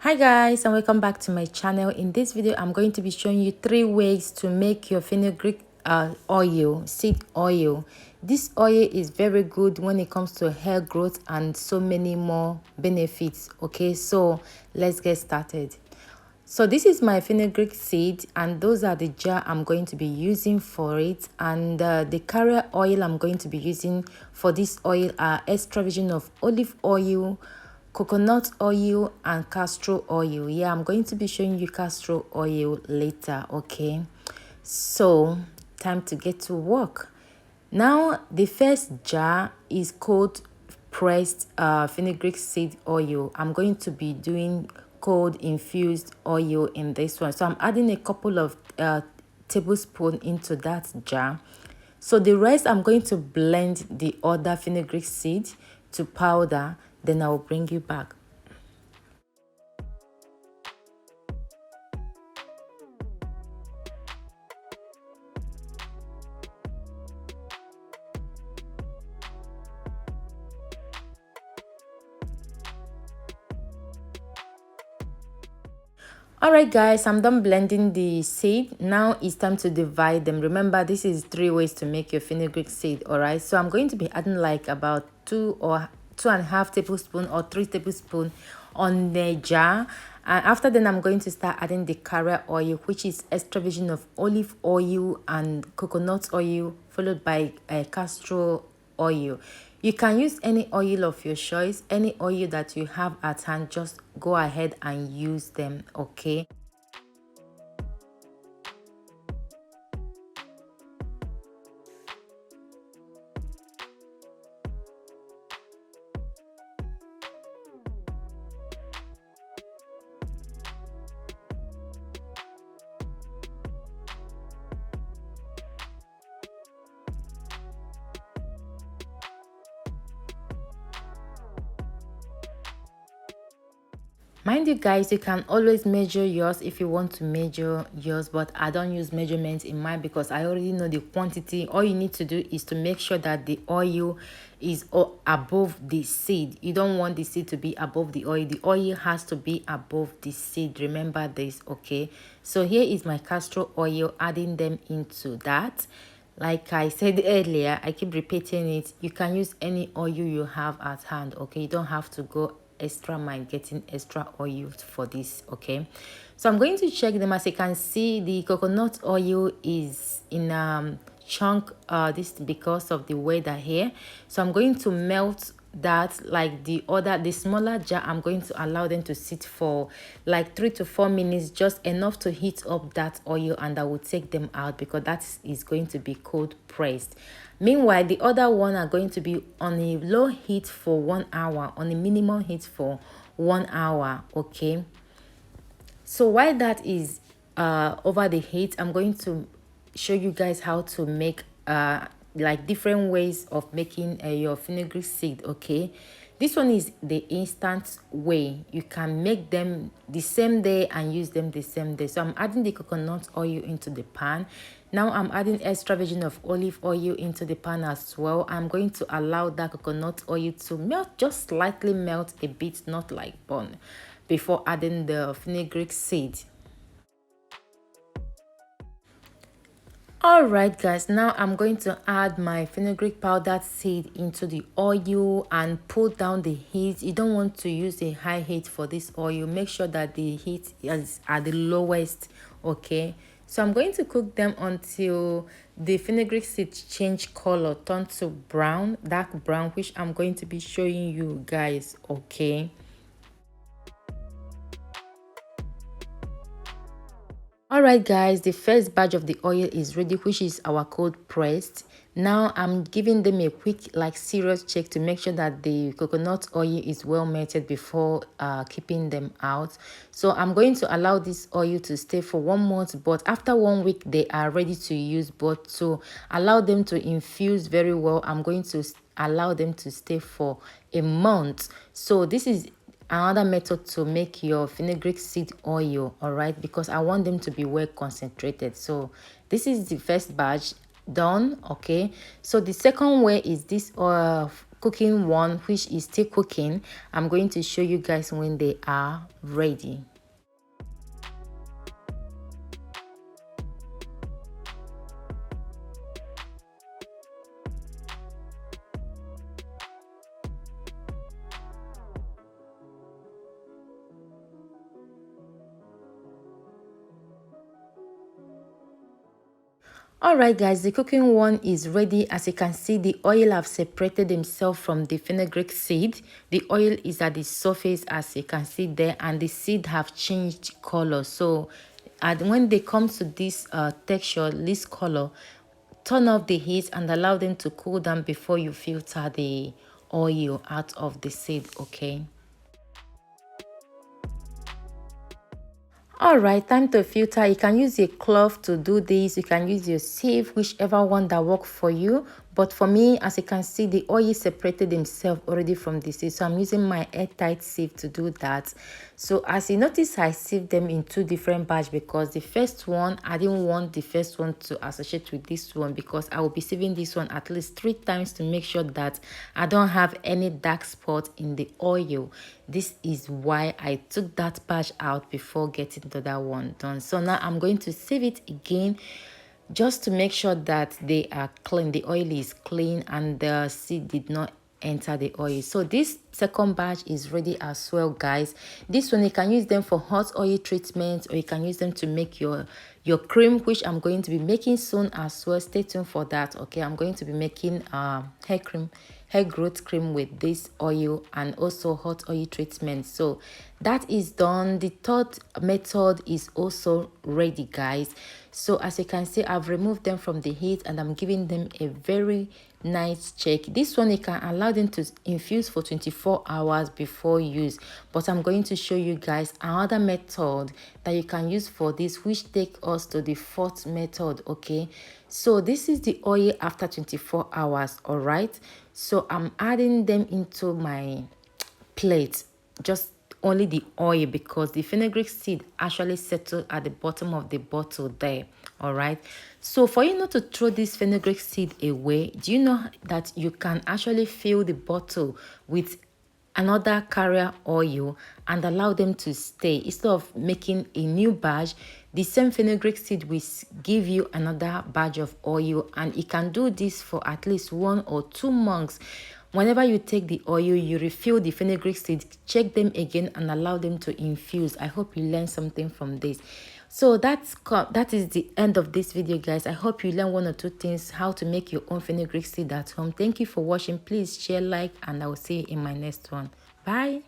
Hi guys, and welcome back to my channel. In this video I'm going to be showing you 3 ways to make your fenugreek oil, seed oil. This oil is very good when it comes to hair growth and so many more benefits. Okay, so let's get started. So this is my fenugreek seed, and those are the jar I'm going to be using for it. And the carrier oil I'm going to be using for this oil are extra virgin of olive oil, coconut oil, and castor oil. Yeah, I'm going to be showing you castor oil later. Okay, so time to get to work. Now the first jar is called pressed fenugreek seed oil. I'm going to be doing cold infused oil in this one, so I'm adding a couple of tablespoons into that jar. So the rest I'm going to blend the other fenugreek seed to powder, then I'll bring you back. Alright guys, I'm done blending the seed. Now it's time to divide them. Remember, this is 3 ways to make your fenugreek seed. Alright, so I'm going to be adding like about 2.5 tablespoons or 3 tablespoons on the jar. And after then I'm going to start adding the carrier oil, which is extra virgin of olive oil and coconut oil, followed by castor oil. You can use any oil of your choice, any oil that you have at hand. Just go ahead and use them. Okay, mind you guys, you can always measure yours if you want to measure yours, but I don't use measurements in mine because I already know the quantity. All you need to do is to make sure that the oil is above the seed. You don't want the seed to be above the oil. The oil has to be above the seed. Remember this. Okay, so here is my castor oil, adding them into that. Like I said earlier, I keep repeating it, you can use any oil you have at hand. Okay, you don't have to go extra mile getting extra oil for this. Okay, so I'm going to check them. As you can see, the coconut oil is in chunk, this because of the weather here, so I'm going to melt that. Like the smaller jar, I'm going to allow them to sit for like 3 to 4 minutes, just enough to heat up that oil, and I will take them out because that is going to be cold pressed. Meanwhile, the other one are going to be on a low heat for 1 hour, on a minimum heat for 1 hour. Okay, so while that is over the heat, I'm going to show you guys how to make like different ways of making your fenugreek seed. Okay, this one is the instant way. You can make them the same day and use them the same day. So I'm adding the coconut oil into the pan. Now I'm adding extra virgin of olive oil into the pan as well. I'm going to allow that coconut oil to melt, just slightly melt a bit, not like burn, before adding the fenugreek seed. Alright guys, now I'm going to add my fenugreek powdered seed into the oil and pull down the heat. You don't want to use a high heat for this oil. Make sure that the heat is at the lowest. Okay, so I'm going to cook them until the fenugreek seed change color, turn to brown, dark brown, which I'm going to be showing you guys. Okay, alright guys, the first batch of the oil is ready, which is our cold pressed. Now I'm giving them a quick, like, serious check to make sure that the coconut oil is well melted before keeping them out. So I'm going to allow this oil to stay for 1 month, but after 1 week they are ready to use. But to allow them to infuse very well, I'm going to allow them to stay for a month. So this is another method to make your fenugreek seed oil. All right, because I want them to be well concentrated. So this is the first batch done. Okay, so the second way is this cooking one which is still cooking. I'm going to show you guys when they are ready. Alright guys, the cooking one is ready. As you can see, the oil have separated themselves from the fenugreek seed. The oil is at the surface, as you can see there, and the seed have changed color. So and when they come to this texture, this color, turn off the heat and allow them to cool down before you filter the oil out of the seed. Okay. Alright, time to filter. You can use a cloth to do this. You can use your sieve, whichever one that works for you. But for me, as you can see, the oil separated themselves already from the seed. So I'm using my airtight sieve to do that. So as you notice, I sieved them in two different batches because the first one, I didn't want the first one to associate with this one because I will be sieving this one at least 3 times to make sure that I don't have any dark spot in the oil. This is why I took that batch out before getting the other one done. So now I'm going to sieve it again just to make sure that they are clean, the oil is clean and the seed did not enter the oil. So this second batch is ready as well, guys. This one you can use them for hot oil treatment, or you can use them to make your cream, which I'm going to be making soon as well. Stay tuned for that. Okay, I'm going to be making hair growth cream with this oil and also hot oil treatment. So that is done. The third method is also ready, guys. So as you can see, I've removed them from the heat and I'm giving them a very nice check. This one you can allow them to infuse for 24 hours before use, but I'm going to show you guys another method that you can use for this, which take us to the fourth method. Okay, so this is the oil after 24 hours. All right, so I'm adding them into my plate, just only the oil, because the fenugreek seed actually settle at the bottom of the bottle there. All right, so for you not to throw this fenugreek seed away, do you know that you can actually fill the bottle with another carrier oil and allow them to stay instead of making a new batch? The same fenugreek seed will give you another batch of oil, and you can do this for at least 1 or 2 months. Whenever you take the oil, you refill the fenugreek seed, check them again and allow them to infuse. I hope you learned something from this. So that is the end of this video, guys. I hope you learn 1 or 2 things how to make your own fenugreek seed at home. Thank you for watching. Please share, like, and I will see you in my next one. Bye.